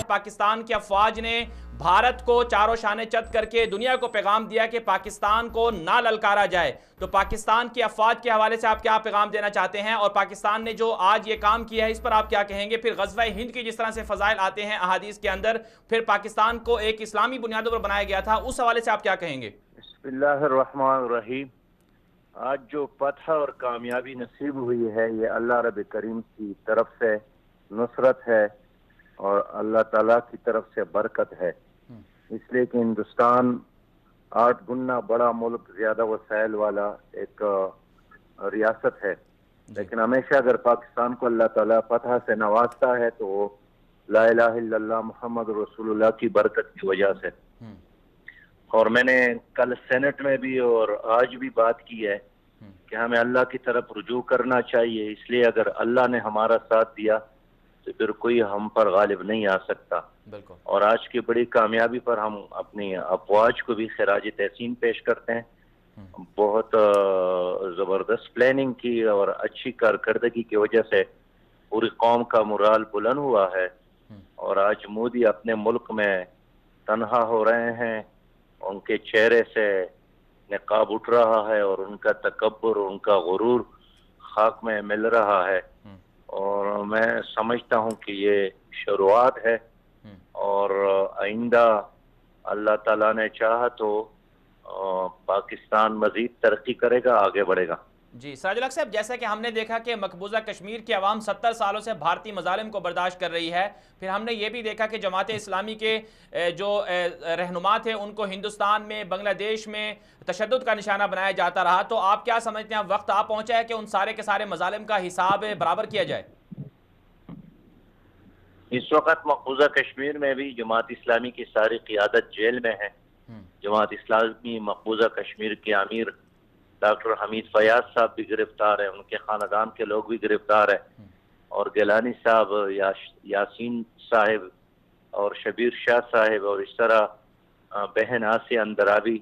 پاکستان کی افواج نے بھارت کو چاروں شانے چت کر کے دنیا کو پیغام دیا کہ پاکستان کو نہ للکارا جائے، تو پاکستان کی افواج کے حوالے سے آپ کیا پیغام دینا چاہتے ہیں؟ اور پاکستان نے جو آج یہ کام کیا ہے اس پر آپ کیا کہیں گے؟ پھر غزوہ ہند کی جس طرح سے فضائل آتے ہیں احادیث کے اندر، پھر پاکستان کو ایک اسلامی بنیادوں پر بنایا گیا تھا، اس حوالے سے آپ کیا کہیں گے؟ بسم اللہ الرحمن الرحیم۔ آج جو فتح اور کامیابی نصیب ہوئی ہے یہ اللہ رب کریم کی طرف سے نصرت ہے اور اللہ تعالیٰ کی طرف سے برکت ہے، اس لیے کہ ہندوستان 8 گنا بڑا ملک، زیادہ وسائل والا ایک ریاست ہے، لیکن ہمیشہ اگر پاکستان کو اللہ تعالیٰ فتح سے نوازتا ہے تو وہ لا الہ الا اللہ محمد رسول اللہ کی برکت کی وجہ سے۔ اور میں نے کل سینٹ میں بھی اور آج بھی بات کی ہے کہ ہمیں اللہ کی طرف رجوع کرنا چاہیے، اس لیے اگر اللہ نے ہمارا ساتھ دیا تو پھر کوئی ہم پر غالب نہیں آ سکتا۔ اور آج کی بڑی کامیابی پر ہم اپنی افواج کو بھی خراج تحسین پیش کرتے ہیں۔ بہت زبردست پلاننگ کی اور اچھی کارکردگی کی وجہ سے پوری قوم کا مورال بلند ہوا ہے، اور آج مودی اپنے ملک میں تنہا ہو رہے ہیں، ان کے چہرے سے نقاب اٹھ رہا ہے اور ان کا تکبر، ان کا غرور خاک میں مل رہا ہے، اور میں سمجھتا ہوں کہ یہ شروعات ہے، اور آئندہ اللہ تعالیٰ نے چاہا تو پاکستان مزید ترقی کرے گا، آگے بڑھے گا۔ جی سراج الحق صاحب، جیسا کہ ہم نے دیکھا کہ مقبوضہ کشمیر کی عوام 70 سالوں سے بھارتی مظالم کو برداشت کر رہی ہے، پھر ہم نے یہ بھی دیکھا کہ جماعت اسلامی کے جو رہنما تھے ان کو ہندوستان میں، بنگلہ دیش میں تشدد کا نشانہ بنایا جاتا رہا، تو آپ کیا سمجھتے ہیں وقت آ پہنچا ہے کہ ان سارے کے سارے مظالم کا حساب برابر کیا جائے؟ اس وقت مقبوضہ کشمیر میں بھی جماعت اسلامی کی ساری قیادت جیل میں ہے۔ جماعت اسلامی مقبوضہ کشمیر کے امیر ڈاکٹر حمید فیاض صاحب بھی گرفتار ہیں، ان کے خاندان کے لوگ بھی گرفتار ہیں، اور گیلانی صاحب، یاسین صاحب اور شبیر شاہ صاحب اور اس طرح بہن آسیہ اندرابی،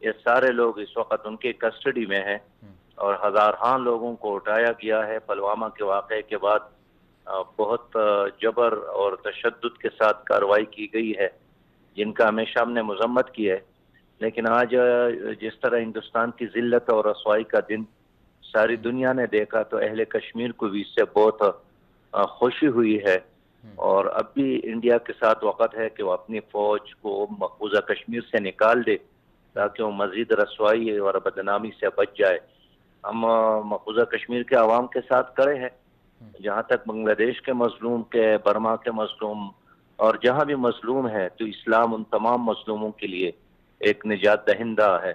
یہ سارے لوگ اس وقت ان کے کسٹڈی میں ہیں، اور ہزارہاں لوگوں کو اٹھایا گیا ہے۔ پلوامہ کے واقعے کے بعد بہت جبر اور تشدد کے ساتھ کارروائی کی گئی ہے، جن کا ہمیشہ ہم نے مذمت کی ہے، لیکن آج جس طرح ہندوستان کی ذلت اور رسوائی کا دن ساری دنیا نے دیکھا تو اہل کشمیر کو بھی اس سے بہت خوشی ہوئی ہے، اور اب بھی انڈیا کے ساتھ وقت ہے کہ وہ اپنی فوج کو مقبوضہ کشمیر سے نکال دے تاکہ وہ مزید رسوائی اور بدنامی سے بچ جائے۔ ہم مقبوضہ کشمیر کے عوام کے ساتھ کھڑے ہیں، جہاں تک بنگلہ دیش کے مظلوم کے، برما کے مظلوم اور جہاں بھی مظلوم ہے تو اسلام ان تمام مظلوموں کے لیے ایک نجات دہندہ ہے۔